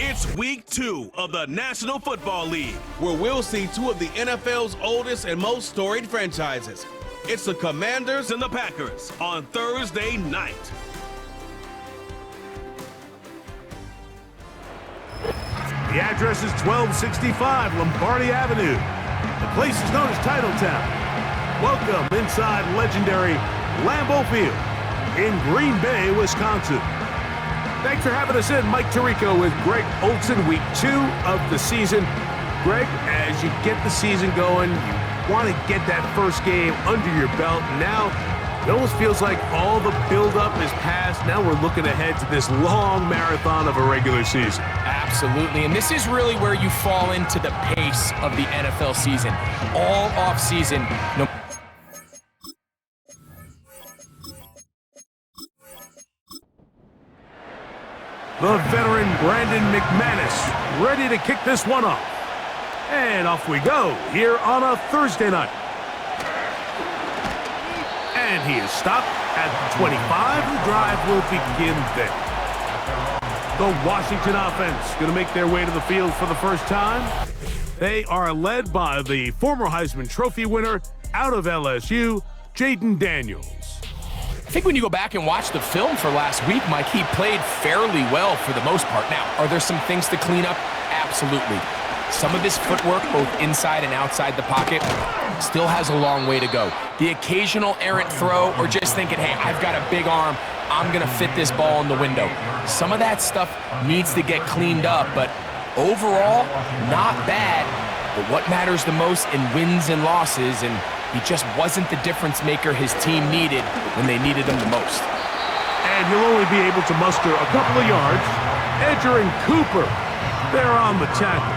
It's week 2 of the National Football League, where we'll see two of the NFL's oldest and most storied franchises. It's the Commanders and the Packers on Thursday night. The address is 1265 Lombardi Avenue. The place is known as Titletown. Welcome inside legendary Lambeau Field in Green Bay, Wisconsin. Thanks for having us in. Mike Tirico with Greg Olsen, week 2 of the season. Greg, as you get the season going, you want to get that first game under your belt. Now, it almost feels like all the buildup is past. Now we're looking ahead to this long marathon of a regular season. Absolutely, and this is really where you fall into the pace of the NFL season. All off-season, The veteran Brandon McManus ready to kick this one off. And off we go here on a Thursday night. And he is stopped at the 25. The drive will begin there. The Washington offense going to make their way to the field for the first time. They are led by the former Heisman Trophy winner out of LSU, Jayden Daniels. I think when you go back and watch the film for last week, Mike, he played fairly well for the most part. Now, are there some things to clean up? Absolutely. Some of his footwork, both inside and outside the pocket, still has a long way to go. The occasional errant throw or just thinking, hey, I've got a big arm, I'm going to fit this ball in the window. Some of that stuff needs to get cleaned up, but overall, not bad. But what matters the most in wins and losses, and he just wasn't the difference maker his team needed when they needed him the most. And he'll only be able to muster a couple of yards. Edgerrin Cooper, they're on the tackle.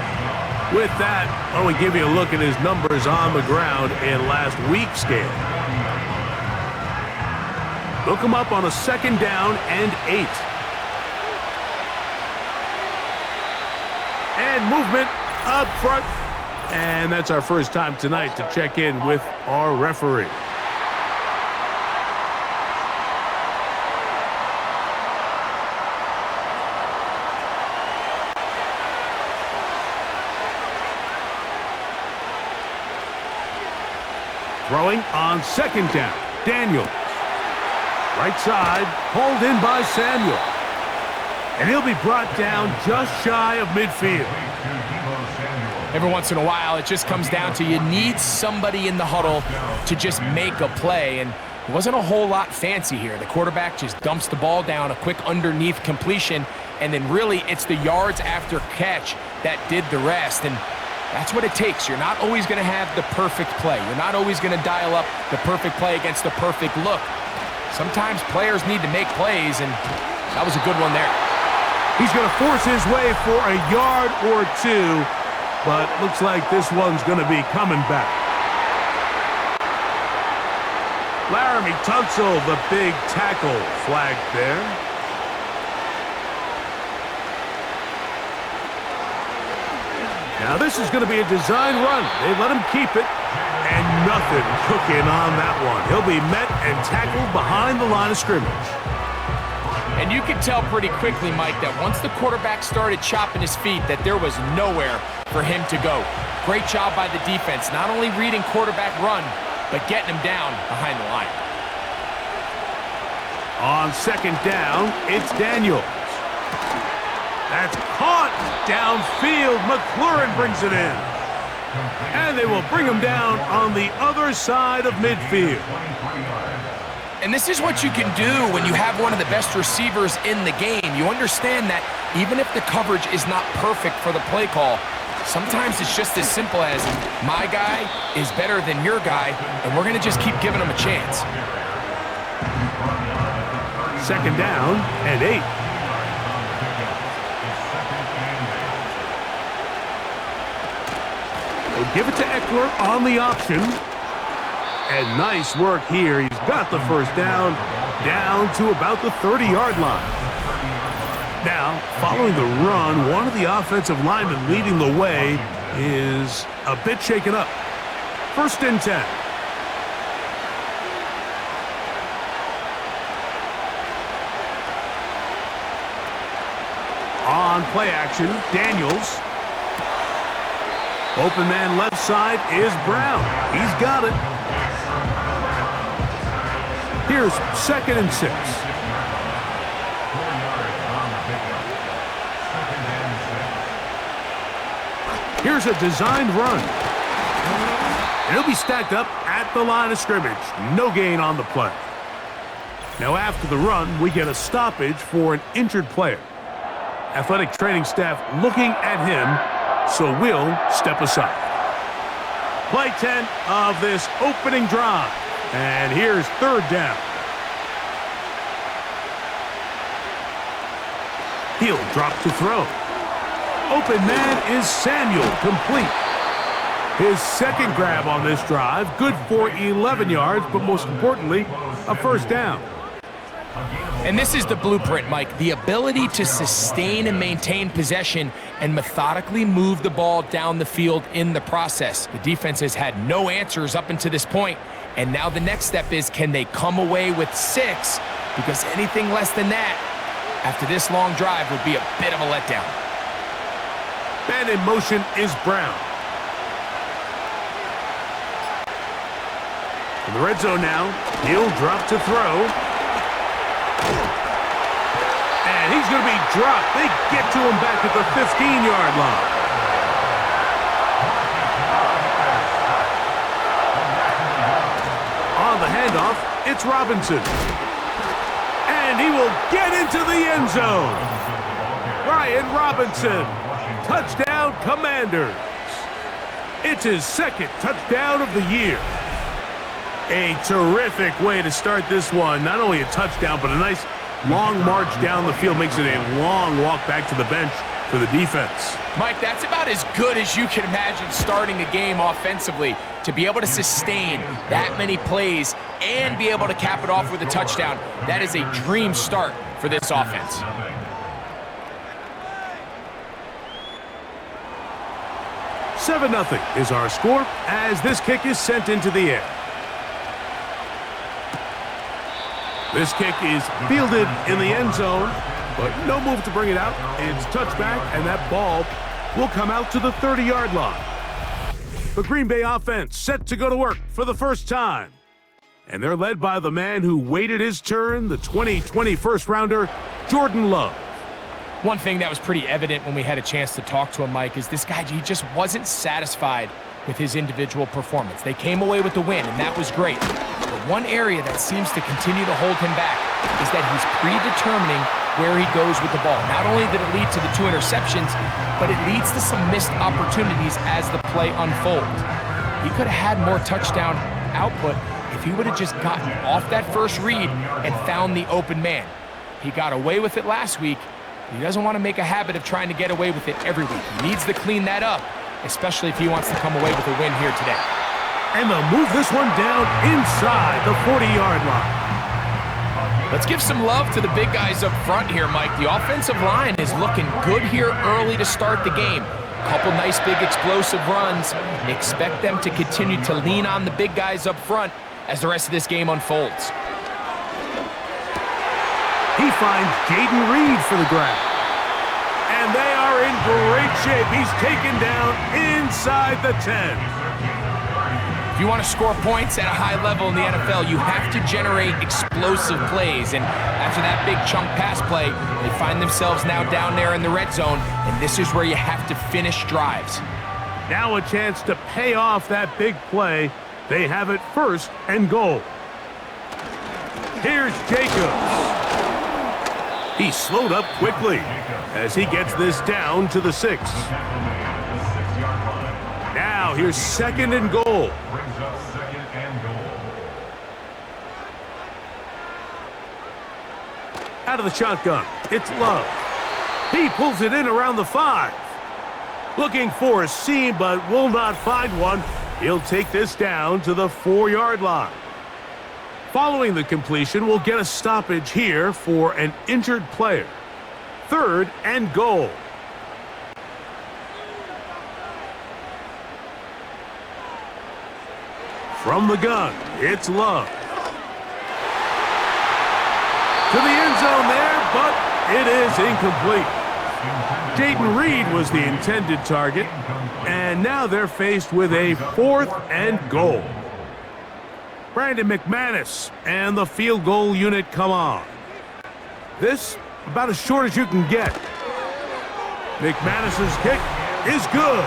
With that, I want to give you a look at his numbers on the ground in last week's game. Look him up on a 2nd down and 8. And movement up front. And that's our first time tonight to check in with our referee. Throwing on 2nd down, Daniels. Right side, pulled in by Samuel. And he'll be brought down just shy of midfield. Every once in a while, it just comes down to you need somebody in the huddle to just make a play, and it wasn't a whole lot fancy here. The quarterback just dumps the ball down, a quick underneath completion, and then really it's the yards after catch that did the rest, and that's what it takes. You're not always going to have the perfect play. You're not always going to dial up the perfect play against the perfect look. Sometimes players need to make plays, and that was a good one there. He's going to force his way for a yard or 2. But looks like this one's going to be coming back. Laramie Tunsil, the big tackle, flagged there. Now this is going to be a design run. They let him keep it, and nothing cooking on that one. He'll be met and tackled behind the line of scrimmage. And you could tell pretty quickly, Mike, that once the quarterback started chopping his feet, that there was nowhere for him to go. Great job by the defense, not only reading quarterback run, but getting him down behind the line. On 2nd down, it's Daniels. That's caught downfield. McLaurin brings it in. And they will bring him down on the other side of midfield. And this is what you can do when you have one of the best receivers in the game. You understand that even if the coverage is not perfect for the play call, sometimes it's just as simple as my guy is better than your guy, and we're going to just keep giving him a chance. 2nd down and 8. We'll give it to Eckler on the option. And nice work here. He's got the first down to about the 30-yard line. Now, following the run, one of the offensive linemen leading the way is a bit shaken up. 1st and 10. On on play action. Daniels. Open man left side is Brown. He's got it. Here's 2nd and 6. Here's a designed run. And he'll be stacked up at the line of scrimmage. No gain on the play. Now after the run, we get a stoppage for an injured player. Athletic training staff looking at him, so we'll step aside. Play 10 of this opening drive. And here's 3rd down. He'll drop to throw. Open man is Samuel, complete. His 2nd grab on this drive, good for 11 yards, but most importantly, a 1st down. And this is the blueprint, Mike. The ability to sustain and maintain possession and methodically move the ball down the field in the process. The defense has had no answers up until this point, and now the next step is, can they come away with 6? Because anything less than that, after this long drive, would be a bit of a letdown. Man in motion is Brown. In the red zone now, he'll drop to throw. And he's going to be dropped. They get to him back at the 15-yard line. On the handoff, it's Robinson. And he will get into the end zone. Brian Robinson. Touchdown, Commanders. It's his 2nd touchdown of the year. A terrific way to start this one. Not only a touchdown, but a nice long march down the field. Makes it a long walk back to the bench for the defense. Mike, that's about as good as you can imagine starting a game offensively. To be able to sustain that many plays and be able to cap it off with a touchdown, that is a dream start for this offense. Seven 0 is our score as this kick is sent into the air. This kick is fielded in the end zone, but no move to bring it out. It's touchback, and that ball will come out to the 30-yard line. The Green Bay offense set to go to work for the first time. And they're led by the man who waited his turn, the 2020 first-rounder, Jordan Love. One thing that was pretty evident when we had a chance to talk to him, Mike, is this guy, he just wasn't satisfied with his individual performance. They came away with the win, and that was great. But one area that seems to continue to hold him back is that he's predetermining where he goes with the ball. Not only did it lead to the 2 interceptions, but it leads to some missed opportunities as the play unfolds. He could have had more touchdown output if he would have just gotten off that first read and found the open man. He got away with it last week. He doesn't want to make a habit of trying to get away with it every week. He needs to clean that up, especially if he wants to come away with a win here today. And they'll move this one down inside the 40-yard line. Let's give some love to the big guys up front here, Mike. The offensive line is looking good here early to start the game. Couple nice big explosive runs. Expect them to continue to lean on the big guys up front as the rest of this game unfolds. He finds Jaden Reed for the grab. And they are in great shape. He's taken down inside the 10. If you want to score points at a high level in the NFL, you have to generate explosive plays. And after that big chunk pass play, they find themselves now down there in the red zone, and this is where you have to finish drives. Now a chance to pay off that big play. They have it 1st and goal. Here's Jacobs. He slowed up quickly as he gets this down to the 6. Now here's 2nd and goal. Out of the shotgun, it's Love. He pulls it in around the 5. Looking for a seam, but will not find one. He'll take this down to the 4-yard line. Following the completion, we'll get a stoppage here for an injured player. 3rd and goal. From the gun, it's Love. To the end zone there, but it is incomplete. Jayden Reed was the intended target, and now they're faced with a 4th and goal. Brandon McManus and the field goal unit come on. This about as short as you can get. McManus's kick is good.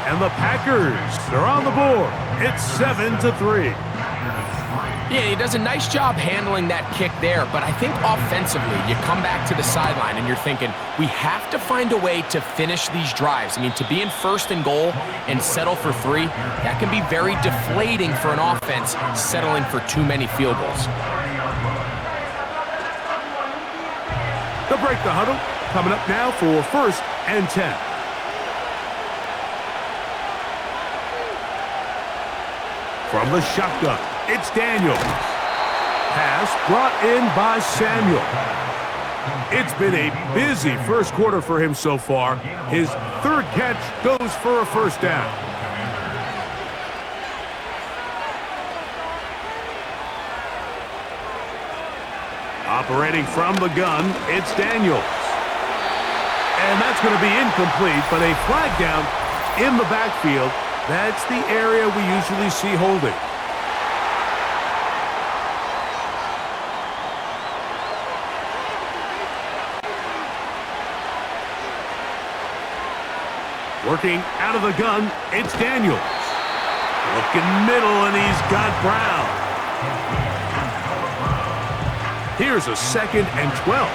And the Packers are on the board. It's 7-3. Yeah, he does a nice job handling that kick there, but I think offensively, you come back to the sideline and you're thinking, we have to find a way to finish these drives. I mean, to be in 1st and goal and settle for 3, that can be very deflating for an offense settling for too many field goals. They'll break the huddle. Coming up now for 1st and 10. From the shotgun, it's Daniels. Pass brought in by Samuel. It's been a busy first quarter for him so far. His 3rd catch goes for a 1st down. Operating from the gun, it's Daniels. And that's going to be incomplete, but a flag down in the backfield. That's the area we usually see holding. Working out of the gun, it's Daniels. Looking middle, and he's got Brown. Here's a 2nd and 12.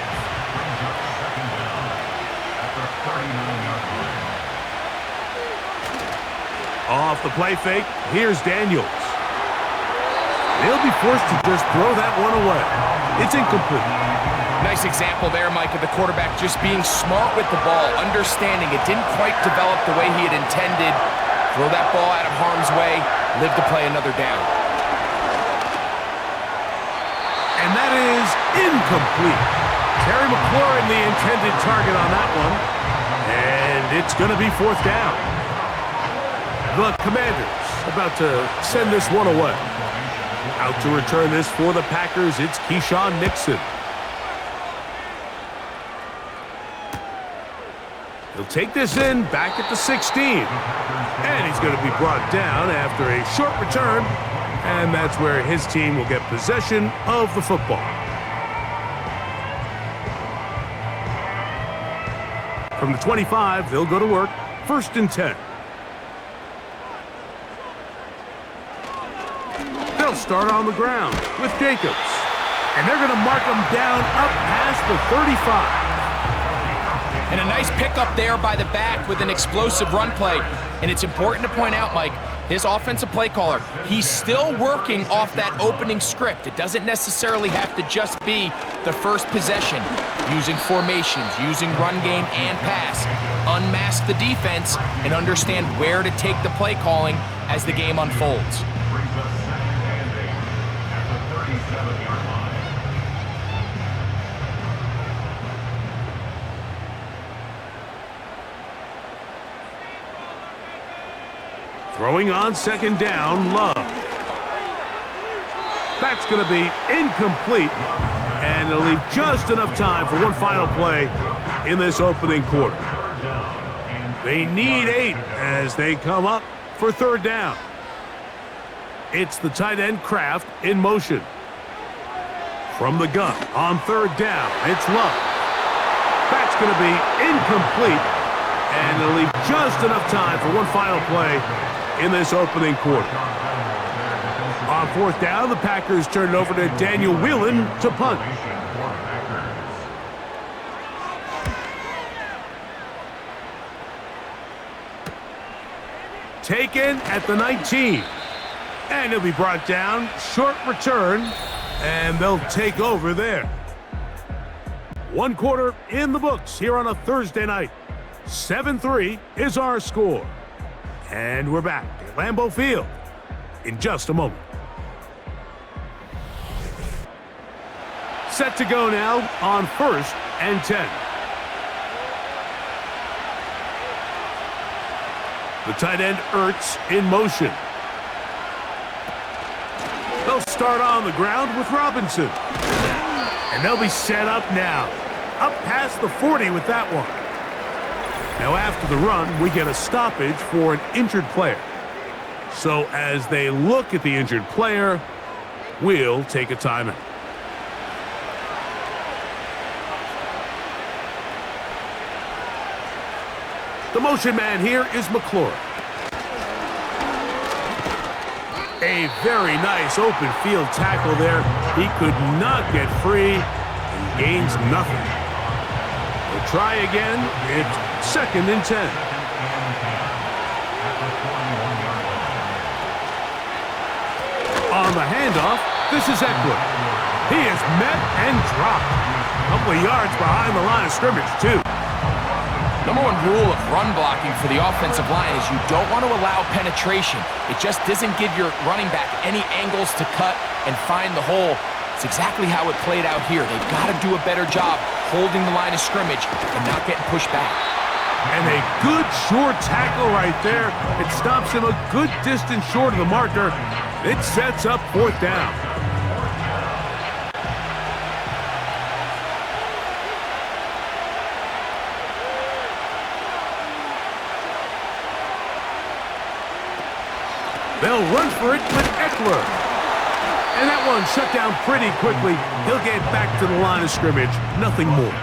Off the play fake, here's Daniels. They'll be forced to just throw that one away. It's incomplete. Nice example there, Mike, of the quarterback just being smart with the ball, understanding it didn't quite develop the way he had intended. Throw that ball out of harm's way, live to play another down. And that is incomplete. Terry McLaurin, the intended target on that one. And it's going to be 4th down. The Commanders about to send this one away. Out to return this for the Packers, it's Keyshawn Nixon. He'll take this in back at the 16. And he's going to be brought down after a short return. And that's where his team will get possession of the football. From the 25, they'll go to work. 1st and 10. They'll start on the ground with Jacobs. And they're going to mark him down up past the 35. And a nice pickup there by the back with an explosive run play. And it's important to point out, Mike, his offensive play caller, he's still working off that opening script. It doesn't necessarily have to just be the first possession. Using formations, using run game and pass. Unmask the defense and understand where to take the play calling as the game unfolds. Throwing on 2nd down, Love. That's going to be incomplete, and it'll leave just enough time for one final play in this opening quarter. They need 8 as they come up for 3rd down. It's the tight end Kraft in motion. From the gun on 3rd down, it's Love. That's going to be incomplete, and it'll leave just enough time for one final play in this opening quarter. On 4th down, the Packers turn it over to Daniel Whelan to punt. Taken at the 19. And he'll be brought down. Short return. And they'll take over there. 1 quarter in the books here on a Thursday night. 7-3 is our score. And we're back at Lambeau Field in just a moment. Set to go now on 1st and 10. The tight end Ertz in motion. They'll start on the ground with Robinson. And they'll be set up now. Up past the 40 with that one. Now after the run, we get a stoppage for an injured player. So as they look at the injured player, we'll take a timeout. The motion man here is McLaurin. A very nice open field tackle there. He could not get free and gains nothing. We'll try again. It's 2nd and 10. On the handoff, this is Eckler. He is met and dropped. A couple of yards behind the line of scrimmage, too. Number one rule of run blocking for the offensive line is you don't want to allow penetration. It just doesn't give your running back any angles to cut and find the hole. It's exactly how it played out here. They've got to do a better job holding the line of scrimmage and not getting pushed back. And a good short tackle right there. It stops him a good distance short of the marker. It sets up 4th down. They'll run for it with Eckler. And that one shut down pretty quickly. He'll get back to the line of scrimmage. Nothing more.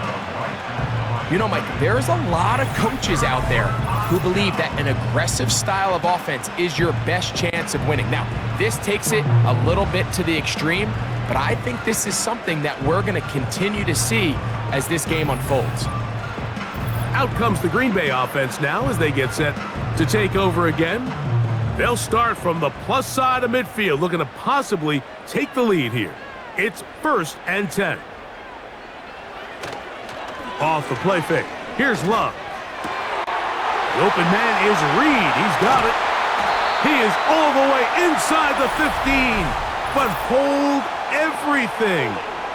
You know, Mike, there's a lot of coaches out there who believe that an aggressive style of offense is your best chance of winning. Now, this takes it a little bit to the extreme, but I think this is something that we're going to continue to see as this game unfolds. Out comes the Green Bay offense now as they get set to take over again. They'll start from the plus side of midfield, looking to possibly take the lead here. It's 1st and 10. Off the play fake. Here's Love. The open man is Reed. He's got it. He is all the way inside the 15. But hold everything.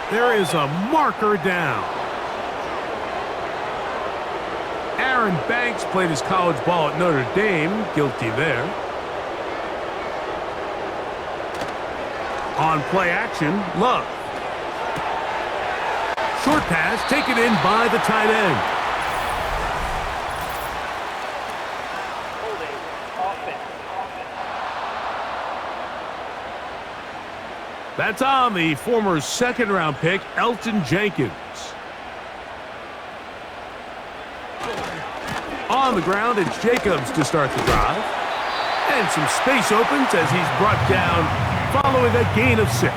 There is a marker down. Aaron Banks played his college ball at Notre Dame. Guilty there. On play action, Love. Short pass taken in by the tight end. That's on the former 2nd-round pick, Elton Jenkins. On the ground, it's Jacobs to start the drive. And some space opens as he's brought down following a gain of 6.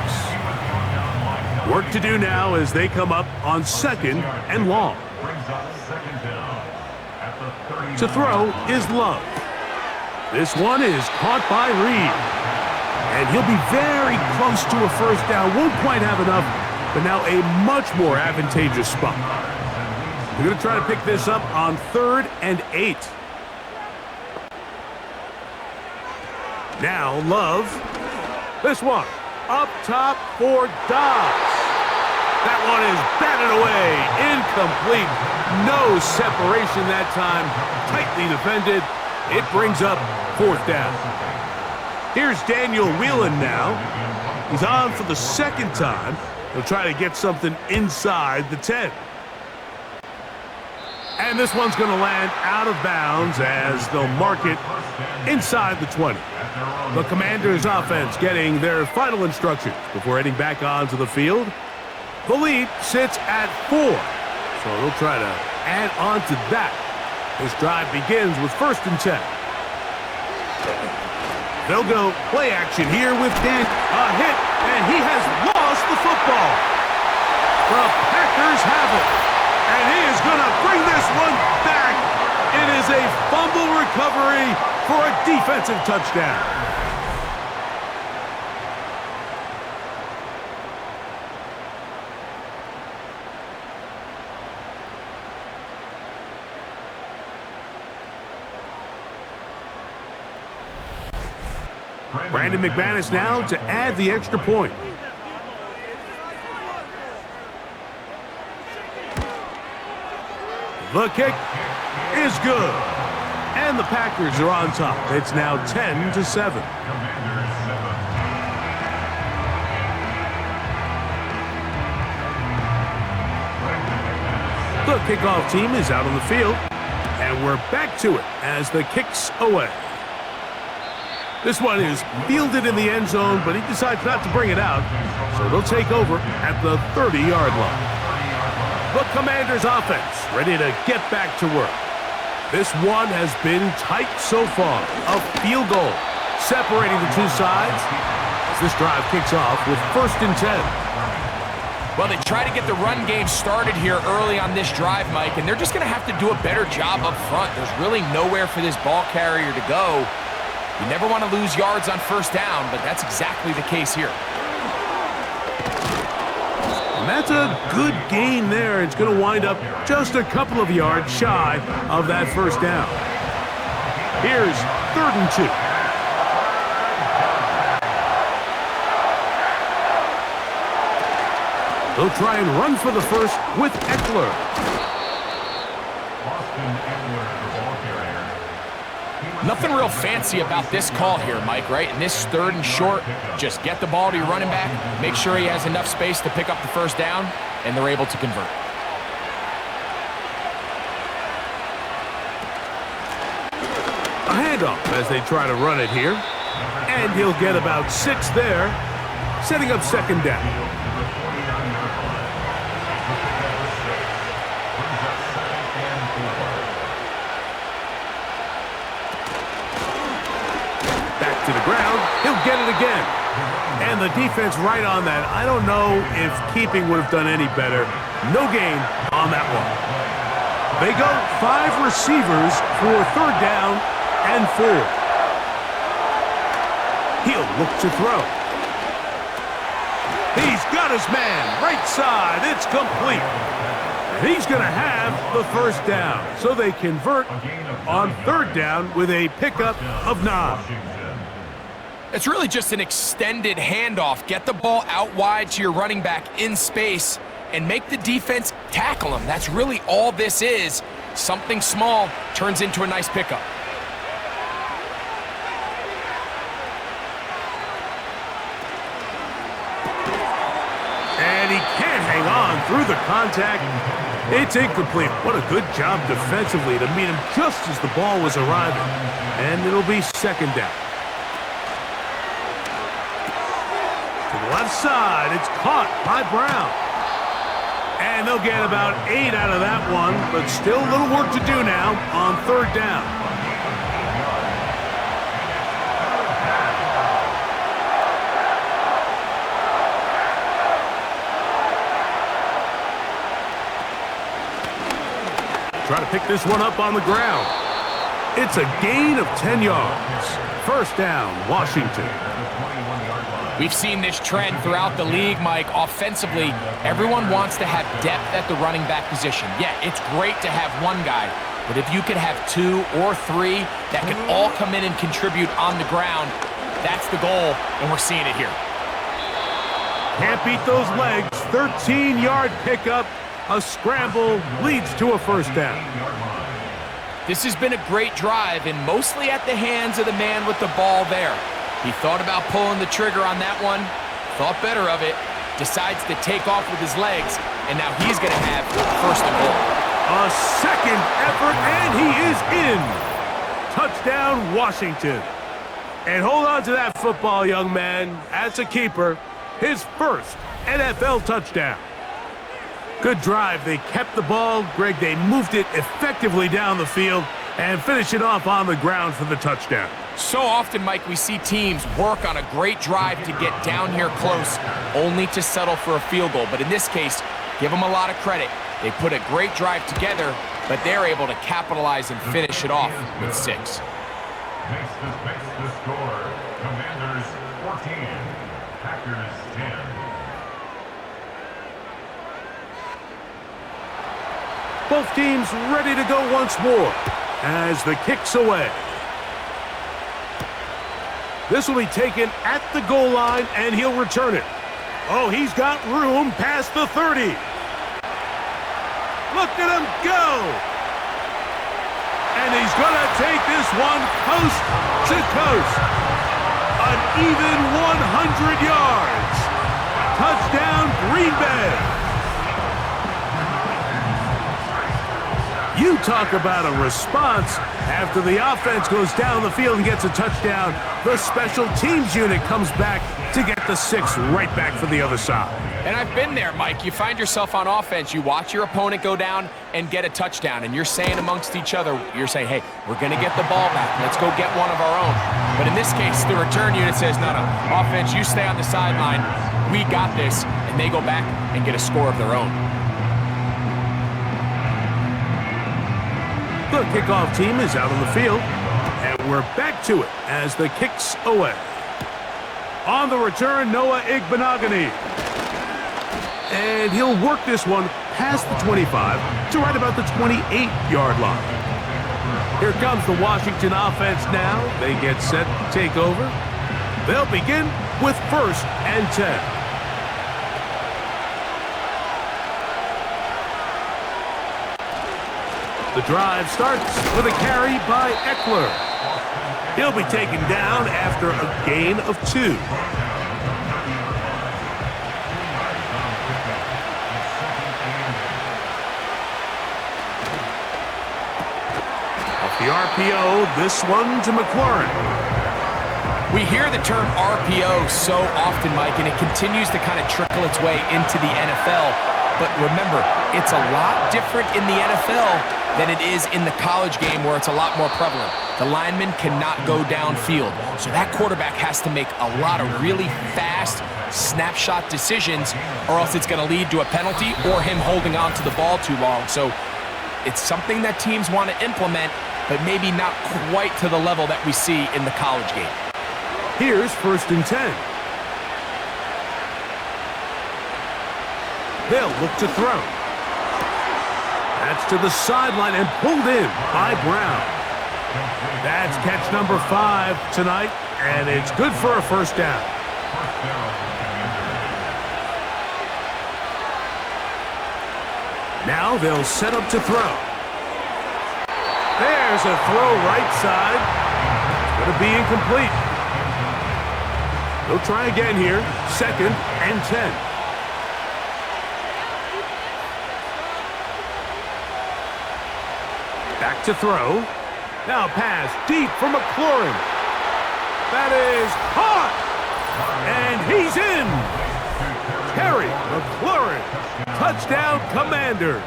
Work to do now as they come up on 2nd and long. To throw is Love. This one is caught by Reed. And he'll be very close to a 1st down. Won't quite have enough, but now a much more advantageous spot. We're going to try to pick this up on 3rd and 8. Now Love. This one up top for Dobbs. That one is batted away. Incomplete. No separation that time. Tightly defended. It brings up 4th down. Here's Daniel Whelan now. He's on for the 2nd time. He'll try to get something inside the 10. And this one's going to land out of bounds as they'll mark it inside the 20. The Commanders' offense getting their final instructions before heading back onto the field. The lead sits at 4, so they'll try to add on to that. This drive begins with 1st and 10. They'll go play action here with Dan. A hit, and he has lost the football. The Packers have it, and he is going to bring this one back. It is a fumble recovery for a defensive touchdown. Brandon McManus now to add the extra point. The kick is good. And the Packers are on top. It's now 10-7. The kickoff team is out on the field. And we're back to it as the kick's away. This one is fielded in the end zone, but he decides not to bring it out, so they'll take over at the 30-yard line. The Commanders' offense ready to get back to work. This one has been tight so far. A field goal separating the two sides as this drive kicks off with 1st and 10. Well, they try to get the run game started here early on this drive, Mike, and they're just going to have to do a better job up front. There's really nowhere for this ball carrier to go. You never want to lose yards on 1st down, but that's exactly the case here. And that's a good gain there. It's going to wind up just a couple of yards shy of that 1st down. Here's 3rd and 2. They'll try and run for the first with Eckler. Nothing real fancy about this call here, Mike, right? In this 3rd and short, just get the ball to your running back, make sure he has enough space to pick up the 1st down, and they're able to convert. A handoff as they try to run it here. And he'll get about 6 there, setting up 2nd down. To the ground, he'll get it again. And the defense right on that. I don't know if keeping would have done any better. No gain on that one. They go 5 receivers for 3rd down and 4. He'll look to throw. He's got his man, right side, it's complete. And he's going to have the 1st down. So they convert on 3rd down with a pickup of 9. It's really just an extended handoff. Get the ball out wide to your running back in space and make the defense tackle him. That's really all this is. Something small turns into a nice pickup. And he can't hang on through the contact. It's incomplete. What a good job defensively to meet him just as the ball was arriving. And it'll be 2nd down. To the left side, it's caught by Brown. And they'll get about 8 out of that one, but still a little work to do now on 3rd down. Try to pick this one up on the ground. It's a gain of 10 yards. 1st down, Washington. We've seen this trend throughout the league, Mike. Offensively, everyone wants to have depth at the running back position. Yeah, it's great to have one guy, but if you could have 2 or 3 that can all come in and contribute on the ground, that's the goal, and we're seeing it here. Can't beat those legs. 13-yard pickup. A scramble leads to a 1st down. This has been a great drive, and mostly at the hands of the man with the ball there. He thought about pulling the trigger on that one, thought better of it, decides to take off with his legs, and now he's going to have 1st and goal. A 2nd effort, and he is in. Touchdown, Washington. And hold on to that football, young man. As a keeper, his 1st NFL touchdown. Good drive. They kept the ball. Greg, they moved it effectively down the field and finish it off on the ground for the touchdown. So often, Mike, we see teams work on a great drive to get down here close, only to settle for a field goal. But in this case, give them a lot of credit. They put a great drive together, but they're able to capitalize and finish it off with 6. Makes the score. Commanders 14, Packers 10. Both teams ready to go once more as the kick's away. This will be taken at the goal line, and he'll return it. Oh, he's got room past the 30. Look at him go. And he's going to take this one coast to coast. An even 100 yards. Touchdown, Green Bay. You talk about a response. After the offense goes down the field and gets a touchdown, the special teams unit comes back to get the 6 right back for the other side. And I've been there, Mike. You find yourself on offense, you watch your opponent go down and get a touchdown, and you're saying amongst each other, you're saying, hey, we're going to get the ball back. Let's go get one of our own. But in this case, the return unit says, no, offense, you stay on the sideline. We got this. And they go back and get a score of their own. The kickoff team is out on the field, and we're back to it as the kick's away. On the return, Noah Igbenogany. And he'll work this one past the 25 to right about the 28-yard line. Here comes the Washington offense now. They get set to take over. They'll begin with 1st and 10. The drive starts with a carry by Eckler. He'll be taken down after a gain of 2. Off the RPO, this one to McLaurin. We hear the term RPO so often, Mike, and it continues to kind of trickle its way into the NFL. But remember, it's a lot different in the NFL than it is in the college game where it's a lot more prevalent. The lineman cannot go downfield, so that quarterback has to make a lot of really fast snapshot decisions, or else it's going to lead to a penalty or him holding on to the ball too long. So it's something that teams want to implement, but maybe not quite to the level that we see in the college game. Here's 1st and 10. They'll look to throw. That's to the sideline and pulled in by Brown. That's catch number 5 tonight, and it's good for a 1st down. Now they'll set up to throw. There's a throw right side. It's going to be incomplete. They'll try again here. 2nd and 10. Back to throw. Now pass deep for McLaurin. That is caught. And he's in. Terry McLaurin. Touchdown, Commanders.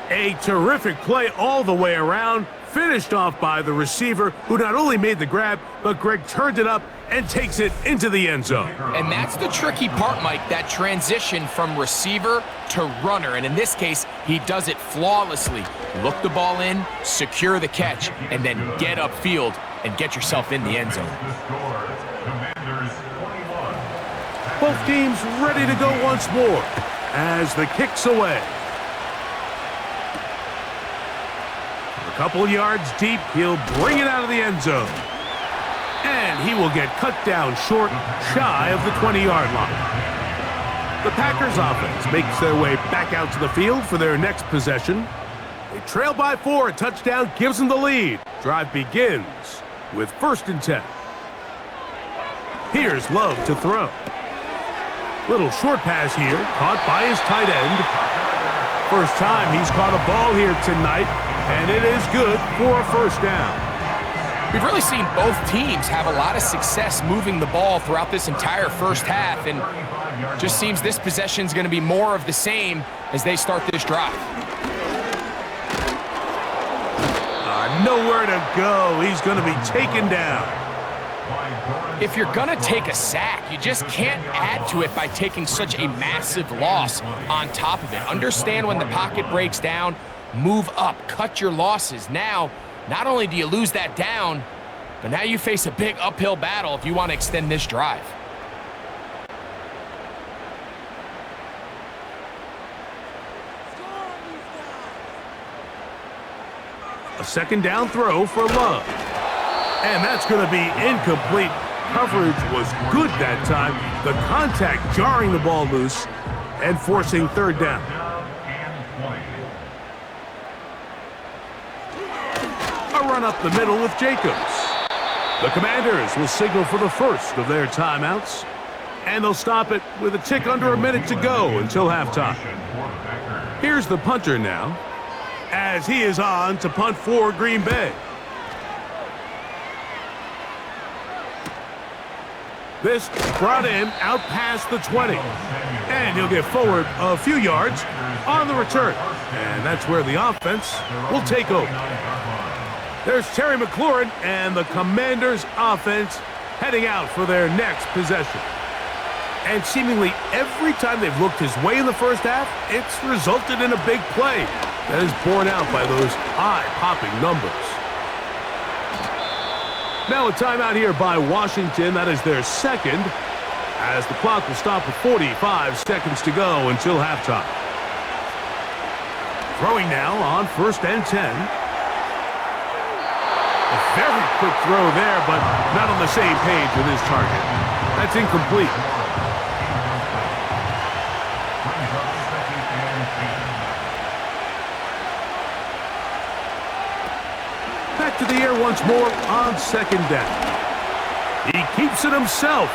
A terrific play all the way around. Finished off by the receiver, who not only made the grab, but Greg turned it up and takes it into the end zone. And that's the tricky part, Mike, that transition from receiver to runner. And in this case, he does it flawlessly. Look the ball in, secure the catch, and then get upfield and get yourself in the end zone. Both teams ready to go once more as the kick's away. A couple yards deep, he'll bring it out of the end zone. And he will get cut down short, shy of the 20-yard line. The Packers offense makes their way back out to the field for their next possession. They trail by 4, a touchdown gives them the lead. Drive begins with 1st and 10. Here's Love to throw. Little short pass here, caught by his tight end. First time he's caught a ball here tonight, and it is good for a 1st down. We've really seen both teams have a lot of success moving the ball throughout this entire first half, and just seems this possession is going to be more of the same as they start this drive. Nowhere to go. He's going to be taken down. If you're going to take a sack, you just can't add to it by taking such a massive loss on top of it. Understand when the pocket breaks down, move up, cut your losses. Now, not only do you lose that down, but now you face a big uphill battle if you want to extend this drive. A 2nd down throw for Love. And that's going to be incomplete. Coverage was good that time. The contact jarring the ball loose and forcing 3rd down. A run up the middle with Jacobs. The Commanders will signal for the first of their timeouts, and they'll stop it with a tick under a minute to go until halftime. Here's the punter now. as he is on to punt for Green Bay. This brought him out past the 20. And he'll get forward a few yards on the return. And that's where the offense will take over. There's Terry McLaurin and the Commanders' offense heading out for their next possession. And seemingly every time they've looked his way in the first half, it's resulted in a big play that is borne out by those eye-popping numbers. Now a timeout here by Washington. That is their second, as the clock will stop with 45 seconds to go until halftime. Throwing now on 1st and 10. A very quick throw there, but not on the same page with his target. That's incomplete. Back to the air once more on 2nd down. He keeps it himself.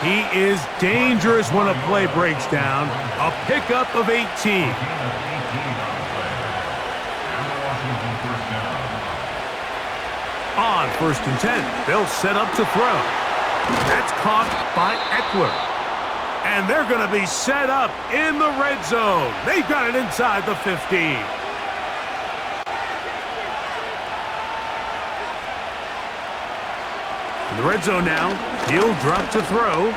He is dangerous when a play breaks down. A pickup of 18. On 1st and 10, they'll set up to throw. That's caught by Eckler. And they're going to be set up in the red zone. They've got it inside the 15. In the red zone now, he'll drop to throw.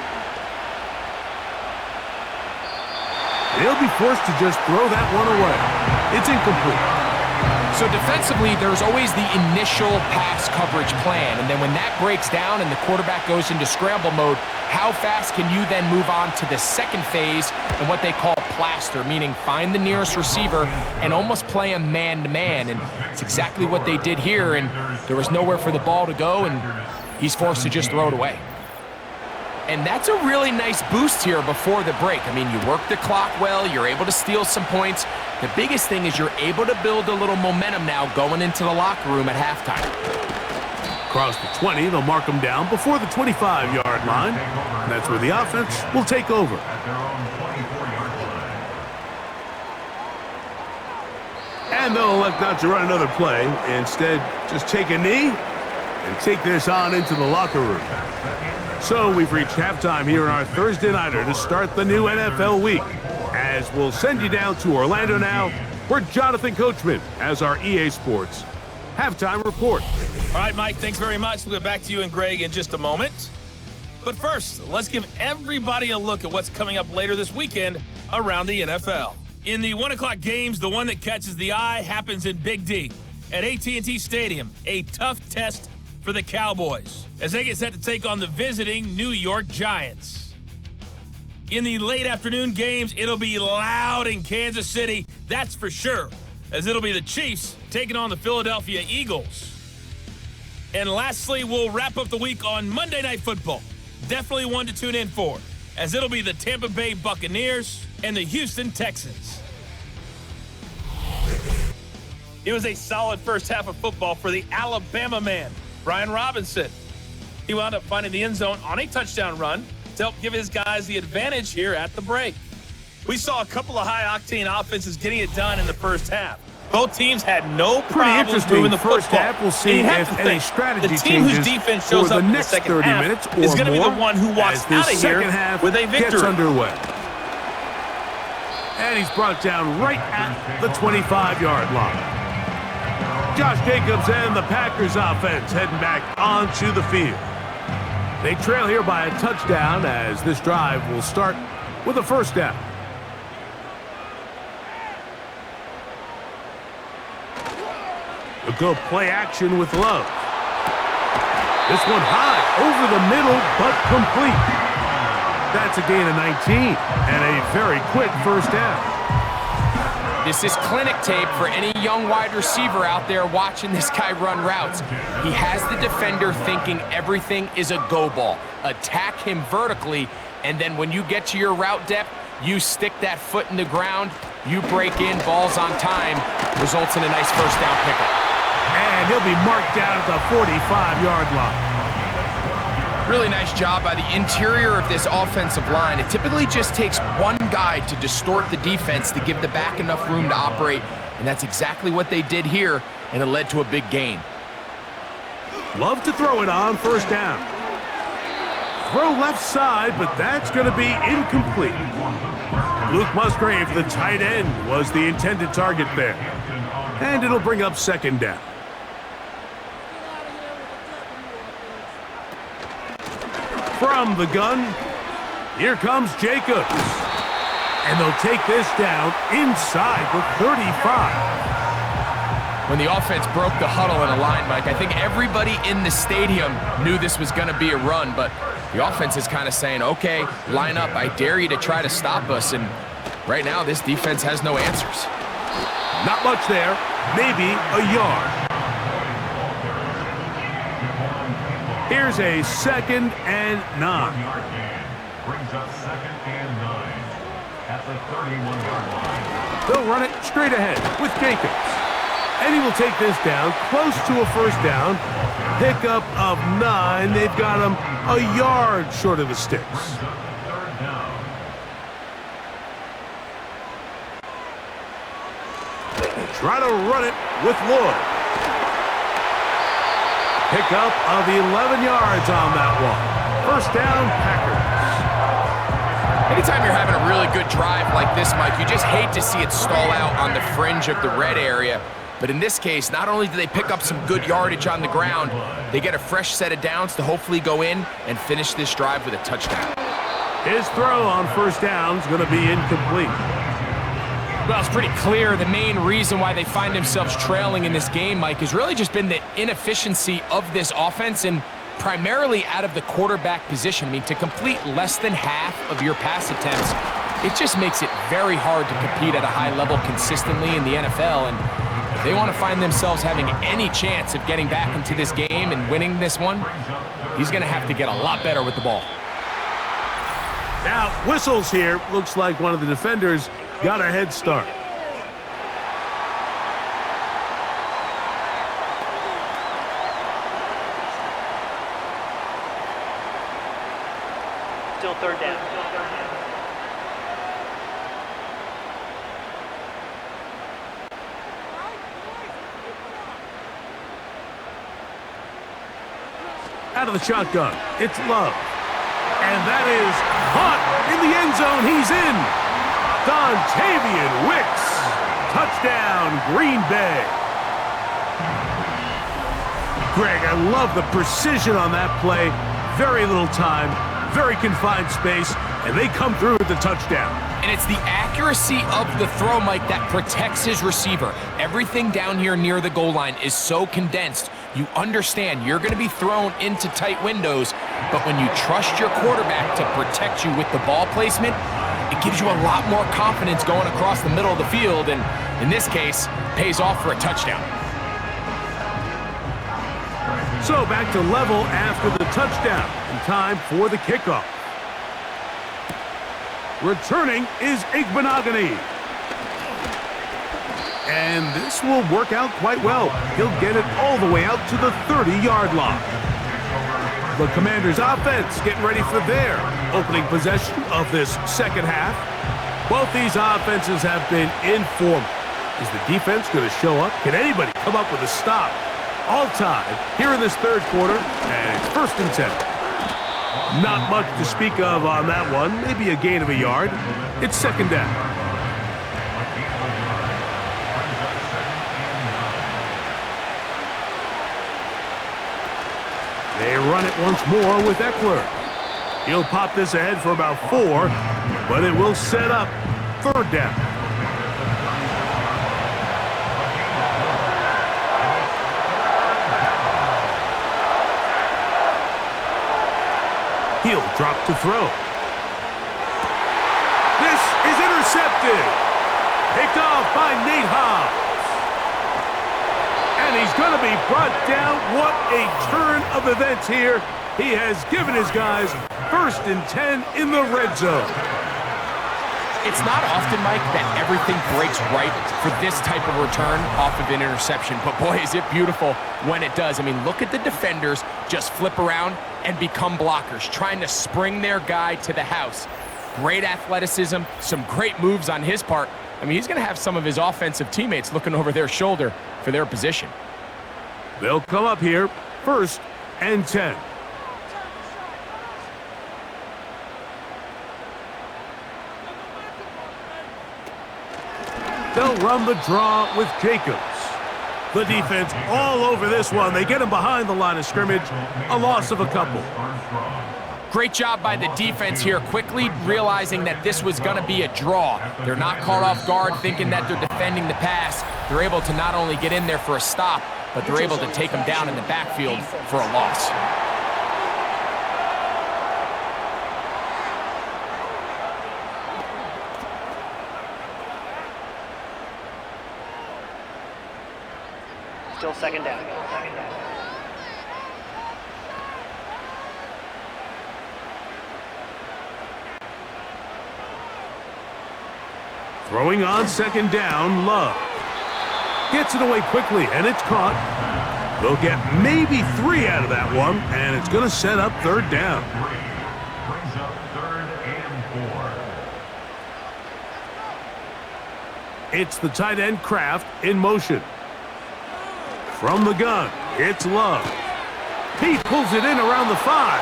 He'll be forced to just throw that one away. It's incomplete. So defensively, there's always the initial pass coverage plan, and then when that breaks down and the quarterback goes into scramble mode, how fast can you then move on to the second phase and what they call plaster, meaning find the nearest receiver and almost play him man-to-man, and it's exactly what they did here, and there was nowhere for the ball to go, and he's forced to just throw it away. And that's a really nice boost here before the break. I mean, you work the clock well, you're able to steal some points. The biggest thing is you're able to build a little momentum now going into the locker room at halftime. Across the 20, they'll mark him down before the 25-yard line. And that's where the offense will take over. And they'll elect not to run another play. Instead, just take a knee and take this on into the locker room. So we've reached halftime here in our Thursday Nighter to start the new NFL week. As we'll send you down to Orlando now, where Jonathan Coachman has our EA Sports halftime report. All right, Mike, thanks very much. We'll get back to you and Greg in just a moment. But first, let's give everybody a look at what's coming up later this weekend around the NFL. In the 1 o'clock games, the one that catches the eye happens in Big D at AT&T Stadium, a tough test for the Cowboys as they get set to take on the visiting New York Giants. In the late afternoon games, it'll be loud in Kansas City, that's for sure, as it'll be the Chiefs taking on the Philadelphia Eagles. And lastly, we'll wrap up the week on Monday Night Football. Definitely one to tune in for, as it'll be the Tampa Bay Buccaneers and the Houston Texans. It was a solid first half of football for the Alabama man, Brian Robinson. He wound up finding the end zone on a touchdown run to help give his guys the advantage here at the break. We saw a couple of high-octane offenses getting it done in the first half. Both teams had no problems moving the first football. half. We'll see if any strategy the team whose changes defense shows for up the in the next second 30 half minutes or is going to be the more one who walks as this out of here second half with a victory. gets underway. And he's brought down right at the 25-yard line. Josh Jacobs and the Packers offense heading back onto the field. They trail here by a touchdown as this drive will start with a first down. They'll go play action with Love. This one high over the middle, but complete. That's a gain of 19 and a very quick first down. This is clinic tape for any young wide receiver out there watching this guy run routes. He has the defender thinking everything is a go ball. Attack him vertically, and then when you get to your route depth, you stick that foot in the ground, you break in, balls on time, results in a nice first down pickup. And he'll be marked down at the 45-yard line. Really nice job by the interior of this offensive line. It typically just takes one guy to distort the defense to give the back enough room to operate. And that's exactly what they did here, and it led to a big gain. Love to throw it on first down. Throw left side, but that's going to be incomplete. Luke Musgrave, the tight end, was the intended target there. And it'll bring up second down. From the gun, here comes Jacobs. And they'll take this down inside the 35. When the offense broke the huddle in a line, Mike, I think everybody in the stadium knew this was going to be a run, but the offense is kind of saying, okay, line up, I dare you to try to stop us, and right now this defense has no answers. Not much there, maybe a yard. Here's a 2nd and 9. Brings up 2nd and 9 at the 31-yard line. They'll run it straight ahead with Jacobs. And he will take this down, close to a first down. Pickup of 9. They've got him a yard short of the sticks. Third down. Try to run it with Lloyd. Pickup of 11 yards on that one. First down, Packers. Anytime you're having a really good drive like this, Mike, you just hate to see it stall out on the fringe of the red area. But in this case, not only do they pick up some good yardage on the ground, they get a fresh set of downs to hopefully go in and finish this drive with a touchdown. His throw on first down is going to be incomplete. Well, it's pretty clear the main reason why they find themselves trailing in this game, Mike, has really just been the inefficiency of this offense and primarily out of the quarterback position. I mean, to complete less than half of your pass attempts, it just makes it very hard to compete at a high level consistently in the NFL. And if they want to find themselves having any chance of getting back into this game and winning this one, he's going to have to get a lot better with the ball. Now, whistles here. Looks like one of the defenders got a head start. Still third down. Out of the shotgun, it's Love. And that is caught in the end zone. He's in. Dontavian Wicks. Touchdown, Green Bay. Greg, I love the precision on that play. Very little time, very confined space, and they come through with the touchdown. And it's the accuracy of the throw, Mike, that protects his receiver. Everything down here near the goal line is so condensed. You understand you're going to be thrown into tight windows, but when you trust your quarterback to protect you with the ball placement, it gives you a lot more confidence going across the middle of the field, and in this case, pays off for a touchdown. So back to level after the touchdown, and time for the kickoff. Returning is Igbenogany. And this will work out quite well. He'll get it all the way out to the 30-yard line. The Commanders' offense getting ready for their opening possession of this second half. Both these offenses have been in form. Is the defense going to show up? Can anybody come up with a stop? All time here in this third quarter, and it's 1st and 10. Not much to speak of on that one. Maybe a gain of a yard. It's second down. They run it once more with Eckler. He'll pop this ahead for about 4, but it will set up third down. He'll drop to throw. This is intercepted. Picked off by Nate Hobbs. And he's going to be brought down. What a turn of events here. He has given his guys 1st and 10 in the red zone. It's not often, Mike, that everything breaks right for this type of return off of an interception. But boy, is it beautiful when it does. I mean, look at the defenders just flip around and become blockers, trying to spring their guy to the house. Great athleticism, some great moves on his part, I mean, he's going to have some of his offensive teammates looking over their shoulder for their position. They'll come up here, 1st and 10. They'll run the draw with Jacobs. The defense all over this one. They get him behind the line of scrimmage. A loss of a couple. Great job by the defense here, quickly realizing that this was going to be a draw. They're not caught off guard thinking that they're defending the pass. They're able to not only get in there for a stop, but they're able to take him down in the backfield for a loss. Still second down. Throwing on 2nd down, Love. Gets it away quickly, and it's caught. They'll get maybe 3 out of that one, and it's going to set up 3rd down. Brings up 3rd and 4. It's the tight end Kraft in motion. From the gun, it's Love. He pulls it in around the 5.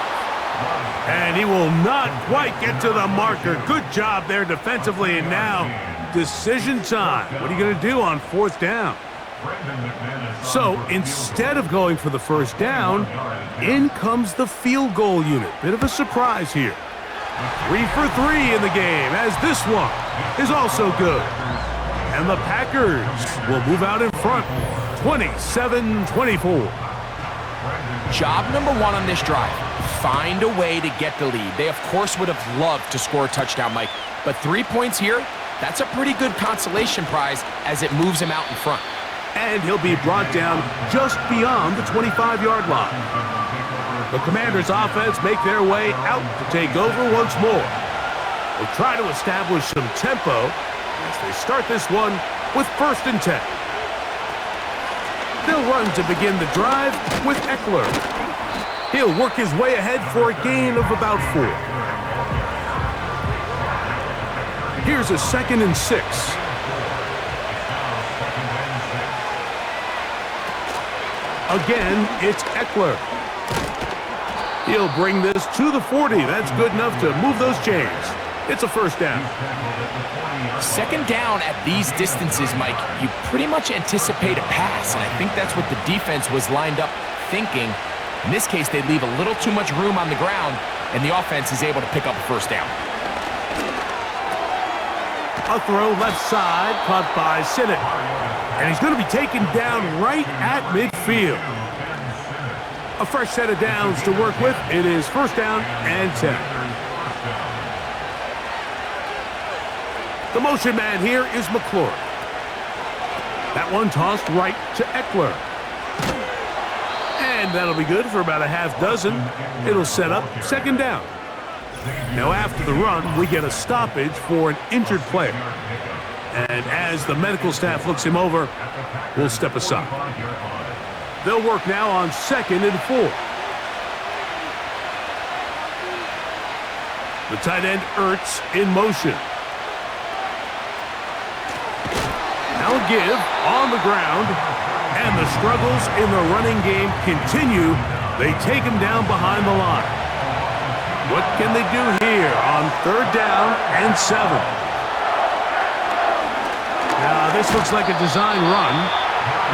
And he will not quite get to the marker. Good job there defensively, and now decision time. What are you going to do on 4th down? So instead of going for the 1st down, in comes the field goal unit. Bit of a surprise here. 3 for 3 in the game, as this one is also good. And the Packers will move out in front, 27-24. Job number 1 on this drive, find a way to get the lead. They, of course, would have loved to score a touchdown, Mike. But 3 points here, that's a pretty good consolation prize as it moves him out in front. And he'll be brought down just beyond the 25-yard line. The Commanders' offense make their way out to take over once more. They'll try to establish some tempo as they start this one with 1st and 10. They'll run to begin the drive with Eckler. He'll work his way ahead for a gain of about 4. Here's a 2nd and 6. Again, it's Eckler. He'll bring this to the 40. That's good enough to move those chains. It's a 1st down. 2nd down at these distances, Mike, you pretty much anticipate a pass, and I think that's what the defense was lined up thinking. In this case, they leave a little too much room on the ground, and the offense is able to pick up a 1st down. A throw left side, caught by Sinnott. And he's going to be taken down right at midfield. A fresh set of downs to work with. It is 1st down and 10. The motion man here is McClure. That one tossed right to Eckler. And that'll be good for about a half dozen. It'll set up 2nd down. Now after the run, we get a stoppage for an injured player. And as the medical staff looks him over, we'll step aside. They'll work now on 2nd and 4. The tight end Ertz in motion. Now a give on the ground. And the struggles in the running game continue. They take him down behind the line. What can they do here on 3rd down and 7? Now, this looks like a design run.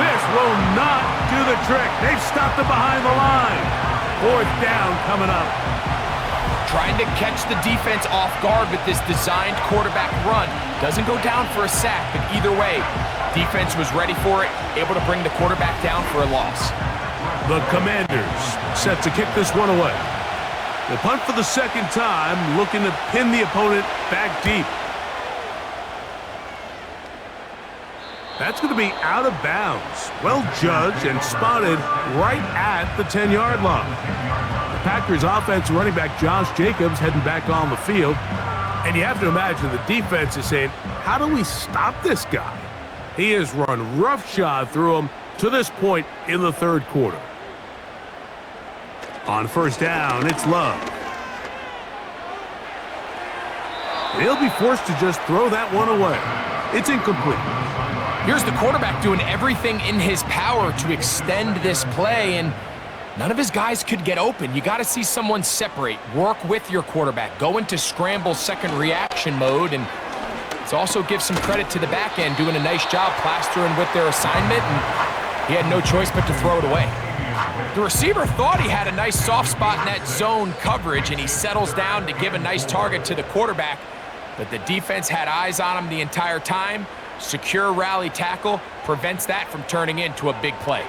This will not do the trick. They've stopped him behind the line. 4th down coming up. Trying to catch the defense off guard with this designed quarterback run. Doesn't go down for a sack, but either way, defense was ready for it, able to bring the quarterback down for a loss. The Commanders set to kick this one away. They punt for the 2nd time, looking to pin the opponent back deep. That's going to be out of bounds. Well judged and spotted right at the 10-yard line. The Packers offense running back Josh Jacobs heading back on the field. And you have to imagine the defense is saying, how do we stop this guy? He has run roughshod through him to this point in the 3rd quarter. On 1st down, it's Love. He'll be forced to just throw that one away. It's incomplete. Here's the quarterback doing everything in his power to extend this play, and none of his guys could get open. You got to see someone separate, work with your quarterback, go into scramble second reaction mode, and let's also give some credit to the back end doing a nice job plastering with their assignment, and he had no choice but to throw it away. The receiver thought he had a nice soft spot in that zone coverage, and he settles down to give a nice target to the quarterback, but the defense had eyes on him the entire time. Secure rally tackle prevents that from turning into a big play.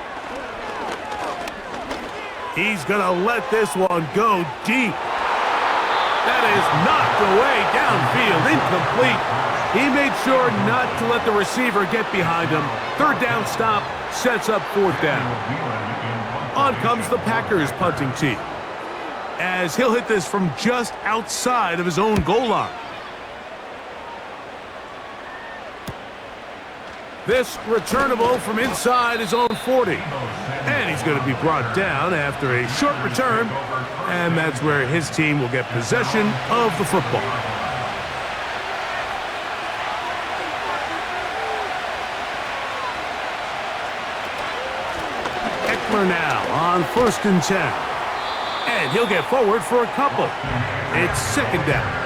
He's going to let this one go deep. That is knocked away downfield, incomplete. He made sure not to let the receiver get behind him. Third down stop sets up fourth down. On comes the Packers punting team, as he'll hit this from just outside of his own goal line. This returnable from inside his own 40. And he's going to be brought down after a short return, and that's where his team will get possession of the football. Eckler now on 1st and 10. And he'll get forward for a couple. It's second down.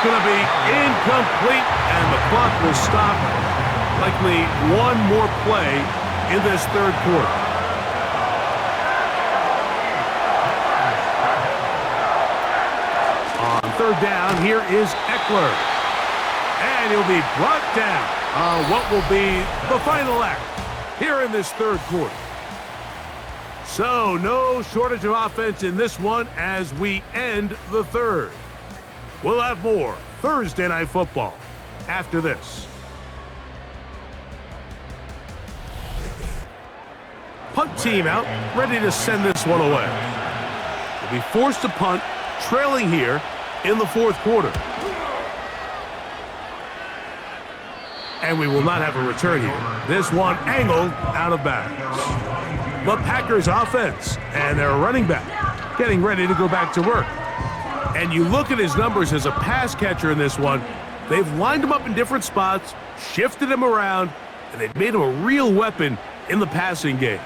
Going to be incomplete, and the clock will stop. Likely one more play in this third quarter. On third down, here is Eckler. And he'll be brought down on what will be the final act here in this third quarter. So no shortage of offense in this one as we end the third. We'll have more Thursday Night Football after this. Punt team out, ready to send this one away. They'll be forced to punt, trailing here in the fourth quarter. And we will not have a return here. This one angled out of bounds. The Packers offense and their running back getting ready to go back to work. And you look at his numbers as a pass catcher in this one, they've lined him up in different spots, shifted him around, and they've made him a real weapon in the passing game.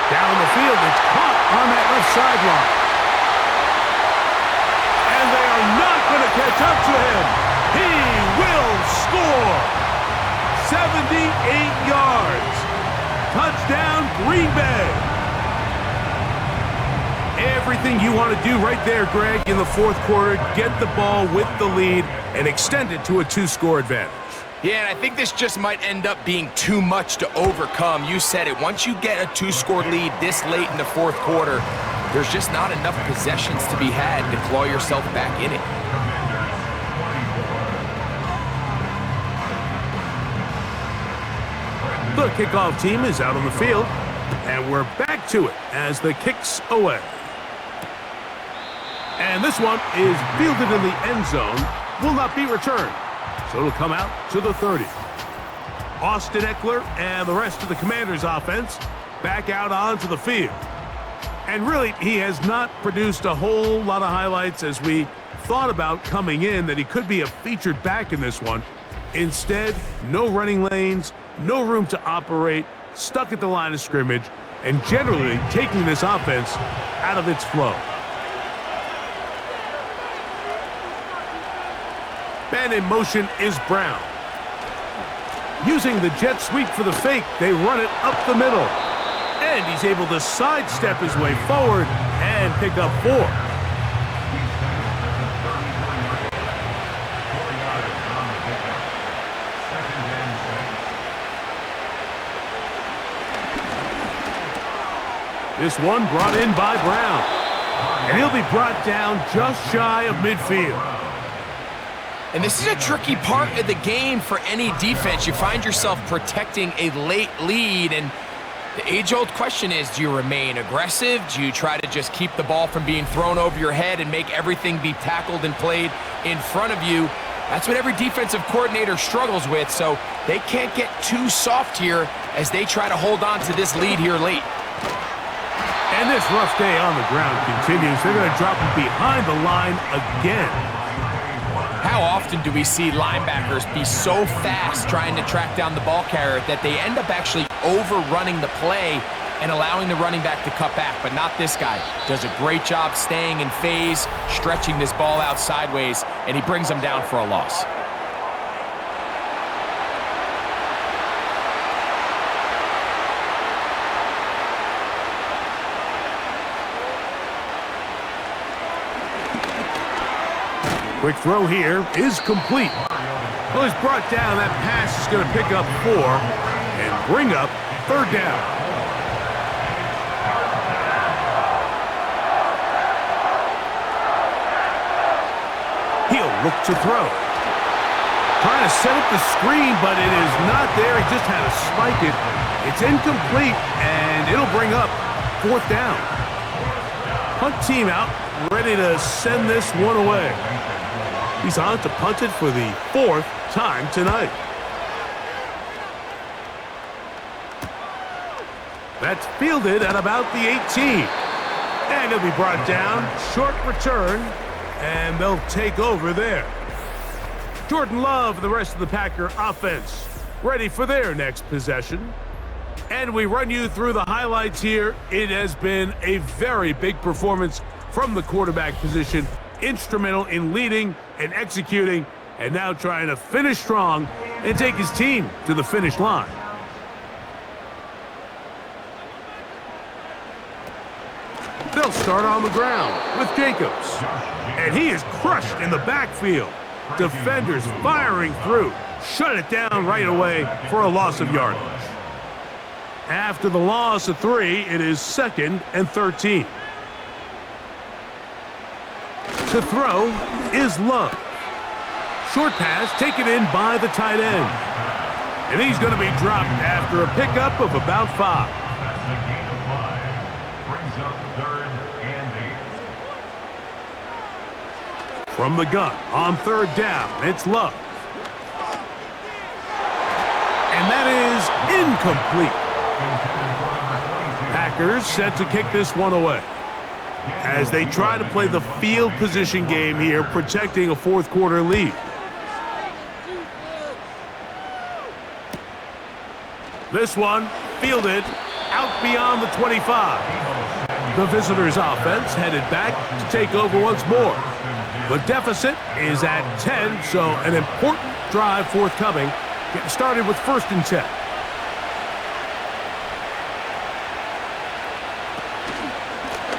Down the field, it's caught on that left sideline. And they are not going to catch up to him. He will score. 78 yards. Touchdown, Green Bay. Everything you want to do right there, Greg, in the fourth quarter, get the ball with the lead and extend it to a 2-score advantage. Yeah, and I think this just might end up being too much to overcome. You said it. Once you get a 2-score lead this late in the fourth quarter, there's just not enough possessions to be had to claw yourself back in it. The kickoff team is out on the field, and we're back to it as the kick's away. And this one is fielded in the end zone, will not be returned. So it'll come out to the 30. Austin Eckler and the rest of the Commanders' offense back out onto the field. And really, he has not produced a whole lot of highlights as we thought about coming in that he could be a featured back in this one. Instead, no running lanes, no room to operate, stuck at the line of scrimmage, and generally taking this offense out of its flow. And in motion is Brown. Using the jet sweep for the fake, they run it up the middle. And he's able to sidestep his way forward and pick up 4. This one brought in by Brown. And he'll be brought down just shy of midfield. And this is a tricky part of the game for any defense. You find yourself protecting a late lead, and the age-old question is, do you remain aggressive? Do you try to just keep the ball from being thrown over your head and make everything be tackled and played in front of you? That's what every defensive coordinator struggles with, so they can't get too soft here as they try to hold on to this lead here late. And this rough day on the ground continues. They're going to drop him behind the line again. How often do we see linebackers be so fast trying to track down the ball carrier that they end up actually overrunning the play and allowing the running back to cut back? But not this guy. Does a great job staying in phase, stretching this ball out sideways, and he brings them down for a loss. Quick throw here is complete. Well, he's brought down. That pass is going to pick up 4 and bring up 3rd down. He'll look to throw. Trying to set up the screen, but it is not there. He just had to spike it. It's incomplete, and it'll bring up 4th down. Punt team out, ready to send this one away. He's on to punt it for the 4th time tonight. That's fielded at about the 18. And he'll be brought down. Short return, and they'll take over there. Jordan Love and the rest of the Packer offense ready for their next possession. And we run you through the highlights here. It has been a very big performance from the quarterback position. Instrumental in leading and executing, and now trying to finish strong and take his team to the finish line. They'll start on the ground with Jacobs, and he is crushed in the backfield. Defenders firing through, shut it down right away for a loss of yardage. After the loss of 3, it is 2nd and 13. To throw is Love. Short pass taken in by the tight end. And he's going to be dropped after a pickup of about 5. That's a gain of 5. Brings up 3rd and 8. From the gun on 3rd down, it's Love. And that is incomplete. Packers set to kick this one away as they try to play the field position game here, protecting a 4th quarter lead. This one fielded out beyond the 25. The visitors' offense headed back to take over once more. The deficit is at 10, so an important drive forthcoming. Getting started with 1st and 10.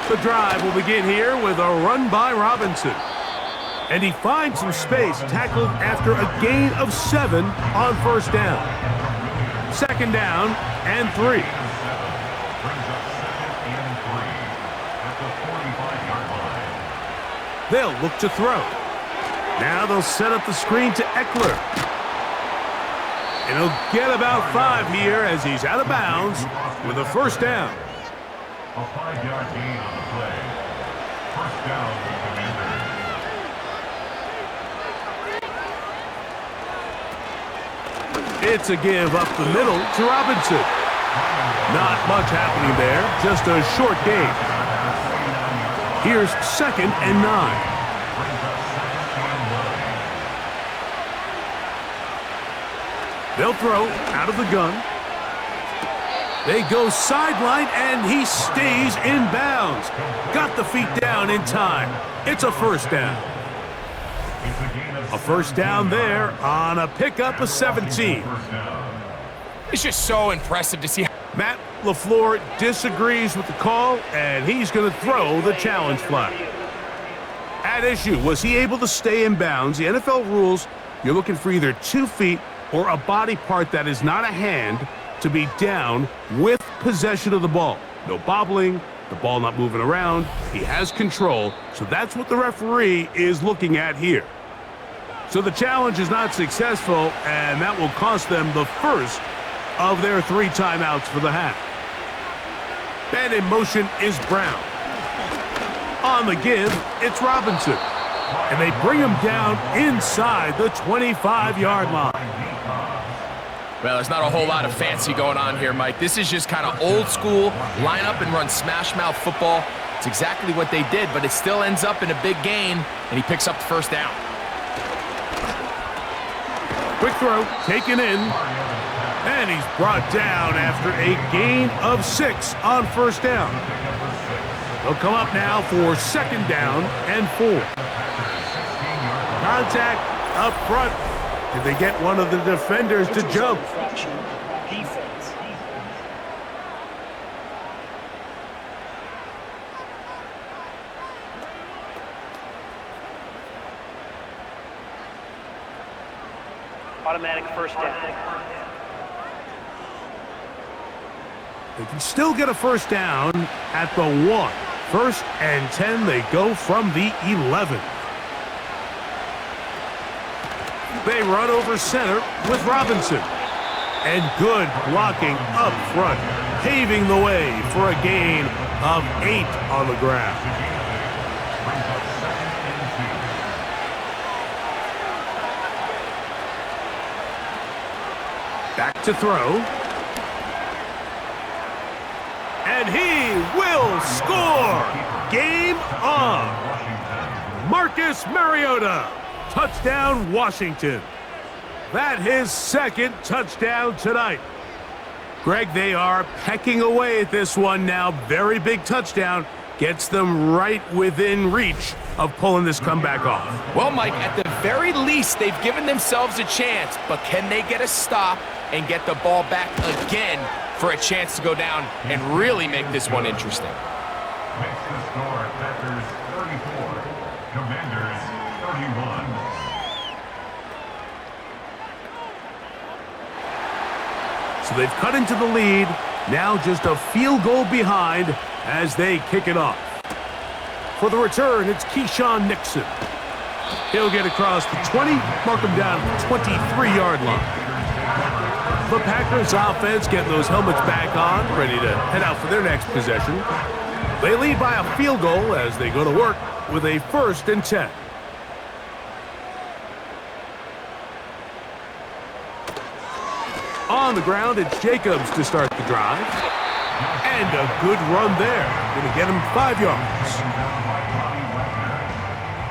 The drive will begin here with a run by Robinson. And he finds some space, tackled after a gain of 7 on 1st down. 2nd down and 3. Brings up 2nd and 3 at the 45-yard line. They'll look to throw. Now they'll set up the screen to Eckler. And he'll get about 5 here as he's out of bounds with a 1st down. A 5-yard gain on the play. 1st down for the Commanders. It's a give up the middle to Robinson. Not much happening there, just a short gain. Here's 2nd and 9. Brings up 2nd and 9. They'll throw out of the gun. They go sideline, and he stays in bounds. Got the feet down in time. It's a 1st down. A 1st down there on a pickup of 17. It's just so impressive to see. Matt LaFleur disagrees with the call, and he's going to throw the challenge flag. At issue, was he able to stay in bounds? The NFL rules, you're looking for either 2 feet or a body part that is not a hand to be down with possession of the ball. No bobbling, the ball not moving around. He has control, so that's what the referee is looking at here. So the challenge is not successful, and that will cost them the first of their 3 timeouts for the half. And in motion is Brown. On the give, it's Robinson. And they bring him down inside the 25-yard line. Well, there's not a whole lot of fancy going on here, Mike. This is just kind of old school, line up and run smash mouth football. It's exactly what they did, but it still ends up in a big gain, and he picks up the first down. Quick throw, taken in, and he's brought down after a gain of 6 on first down. They'll come up now for second down and 4. Contact up front. Did they get one of the defenders to jump? Defense. Automatic first down. They can still get a first down at the 1. First and 10, they go from the 11. They run over center with Robinson. And good blocking up front, paving the way for a gain of 8 on the ground. Back to throw. And he will score! Game on! Marcus Mariota! Touchdown, Washington. That his second touchdown tonight. Greg, they are pecking away at this one now. Very big touchdown. Gets them right within reach of pulling this comeback off. Well, Mike, at the very least, they've given themselves a chance, but can they get a stop and get the ball back again for a chance to go down and really make this one interesting? Makes the score Packers 34, Commanders 31. So they've cut into the lead. Now just a field goal behind as they kick it off. For the return, it's Keyshawn Nixon. He'll get across the 20, mark him down at the 23-yard line. The Packers offense getting those helmets back on, ready to head out for their next possession. They lead by a field goal as they go to work with a 1st and 10. On the ground, it's Jacobs to start the drive. And a good run there. Going to get him 5 yards.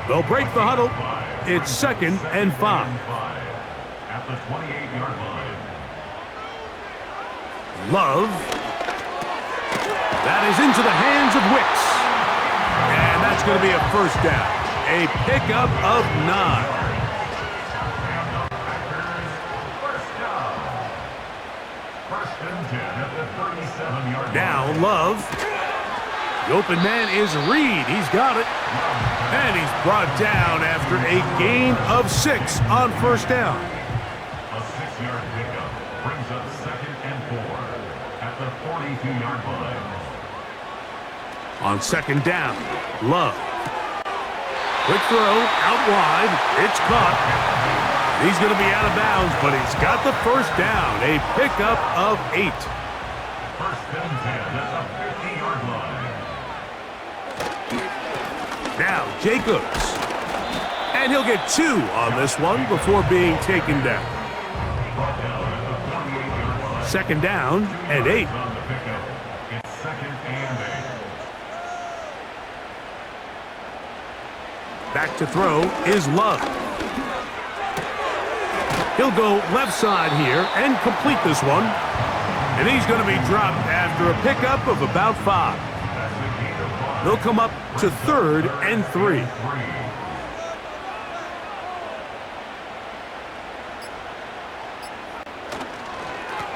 They'll break the huddle. It's 2nd and 5. At the 28-yard line. Love. That is into the hands of Wicks. And that's going to be a first down. A pickup of 9. Now Love. The open man is Reed. He's got it. And he's brought down after a gain of 6 on first down. A 6-yard pickup brings up 2nd and 4 at the 42-yard line. On second down, Love. Quick throw, out wide. It's caught. He's going to be out of bounds, but he's got the first down. A pickup of 8. First and 10 at the 50-yard line. Now Jacobs. And he'll get 2 on this one before being taken down. Brought down at the 48-yard line. Second down and 8. On the pickup, it's 2nd and 8. Back to throw is Love. He'll go left side here and complete this one. And he's going to be dropped after a pickup of about 5. They'll come up to 3rd and 3.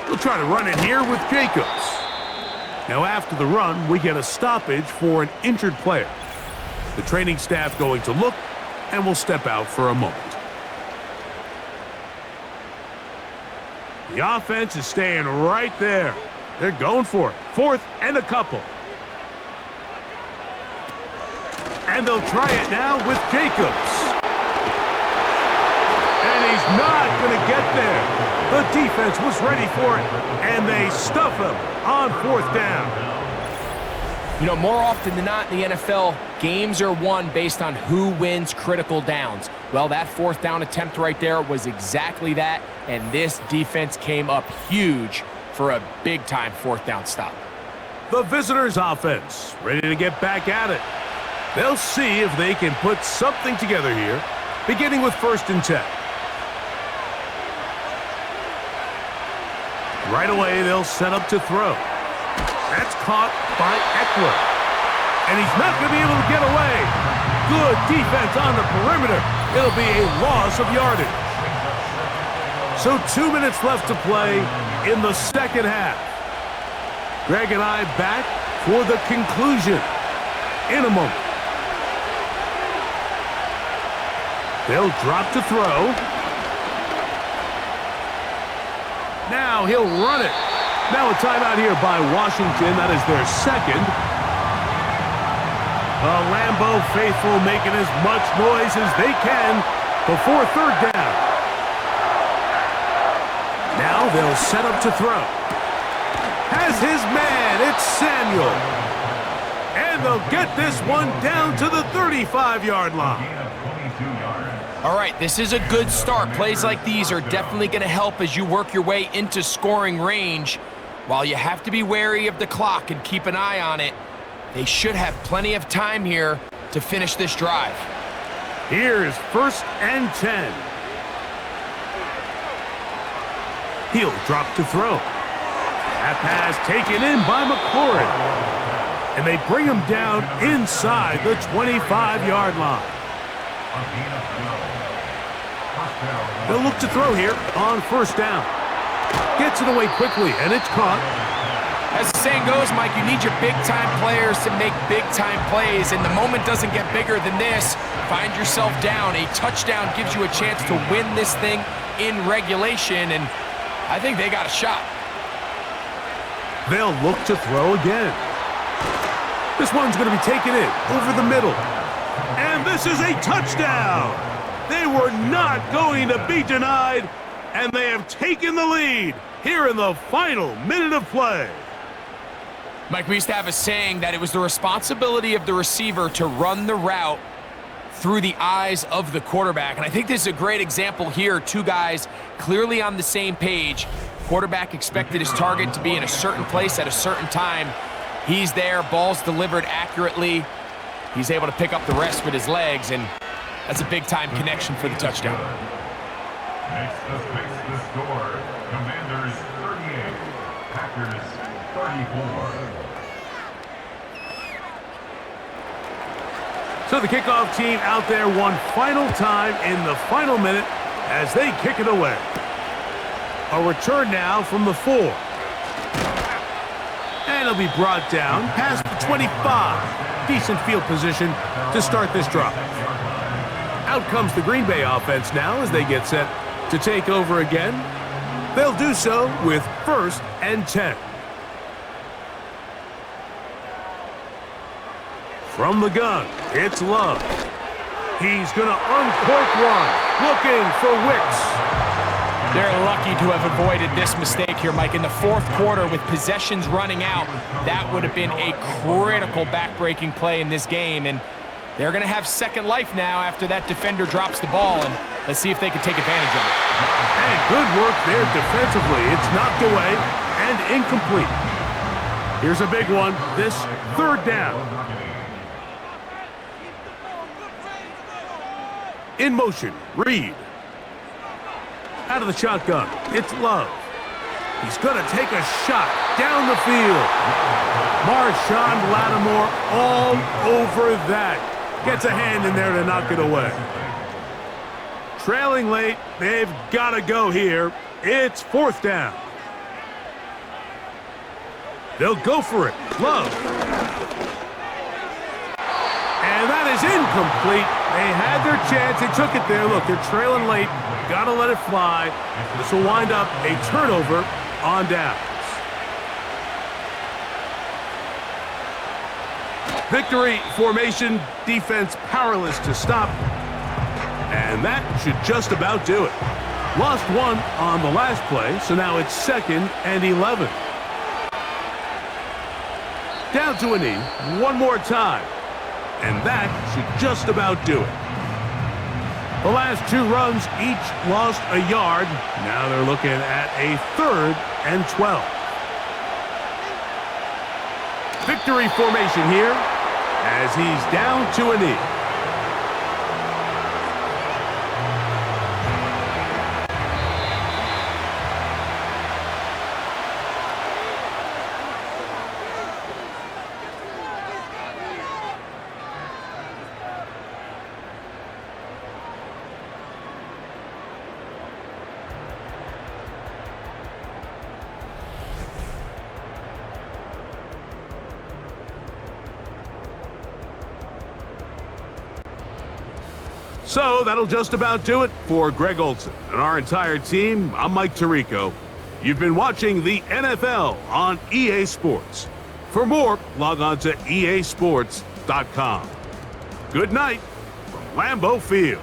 We'll try to run it here with Jacobs. Now after the run, we get a stoppage for an injured player. The training staff going to look and will step out for a moment. The offense is staying right there. They're going for it. 4th and a couple. And they'll try it now with Jacobs. And he's not going to get there. The defense was ready for it, and they stuff him on 4th down. You know, more often than not in the NFL, games are won based on who wins critical downs. Well, that fourth down attempt right there was exactly that, and this defense came up huge for a big-time fourth down stop. The visitors' offense ready to get back at it. They'll see if they can put something together here, beginning with 1st and 10. Right away, they'll set up to throw. That's caught by Eckler. And he's not going to be able to get away. Good defense on the perimeter. It'll be a loss of yardage. So 2 minutes left to play in the second half. Greg and I back for the conclusion in a moment. They'll drop to throw. Now he'll run it. Now a timeout here by Washington. That is their second. The Lambeau faithful making as much noise as they can before 3rd down. Now they'll set up to throw. Has his man. It's Samuel. And they'll get this one down to the 35-yard line. All right, this is a good start. Plays like these are definitely going to help as you work your way into scoring range. While you have to be wary of the clock and keep an eye on it, they should have plenty of time here to finish this drive. Here's 1st and 10. He'll drop to throw. That pass taken in by McLaurin. And they bring him down inside the 25-yard line. They'll look to throw here on 1st down. Gets it away quickly, and it's caught. As the saying goes, Mike, you need your big-time players to make big-time plays, and the moment doesn't get bigger than this. Find yourself down. A touchdown gives you a chance to win this thing in regulation, and I think they got a shot. They'll look to throw again. This one's going to be taken in over the middle. And this is a touchdown! They were not going to be denied, and they have taken the lead here in the final minute of play. Mike, we used to have a saying that it was the responsibility of the receiver to run the route through the eyes of the quarterback. And I think this is a great example here. Two guys clearly on the same page. Quarterback expected his target to be in a certain place at a certain time. He's there, ball's delivered accurately. He's able to pick up the rest with his legs, and that's a big-time connection for the touchdown. Makes the score. Commanders 38, Packers 34. So the kickoff team out there one final time in the final minute as they kick it away. A return now from the 4. And it'll be brought down past the 25. Decent field position to start this drive. Out comes the Green Bay offense now as they get set to take over again. They'll do so with 1st and 10. From the gun, it's Love. He's going to uncork one, looking for Wicks. They're lucky to have avoided this mistake here, Mike. In the 4th quarter, with possessions running out, that would have been a critical back-breaking play in this game, and they're going to have second life now after that defender drops the ball, and let's see if they can take advantage of it. And good work there defensively. It's knocked away and incomplete. Here's a big one, this 3rd down. In motion, Reed. Out of the shotgun, it's Love. He's going to take a shot down the field. Marshawn Lattimore all over that. Gets a hand in there to knock it away. Trailing late, they've got to go here. It's 4th down. They'll go for it. Love. And that is incomplete. They had their chance. They took it there. Look, they're trailing late. Got to let it fly. This will wind up a turnover on downs. Victory formation, defense powerless to stop. And that should just about do it. Lost one on the last play, so now it's 2nd and 11. Down to a knee one more time. And that should just about do it. The last 2 runs each lost a yard. Now they're looking at a 3rd and 12. Victory formation here as he's down to a knee. So that'll just about do it for Greg Olsen and our entire team. I'm Mike Tirico. You've been watching the NFL on EA Sports. For more, log on to easports.com. Good night from Lambeau Field.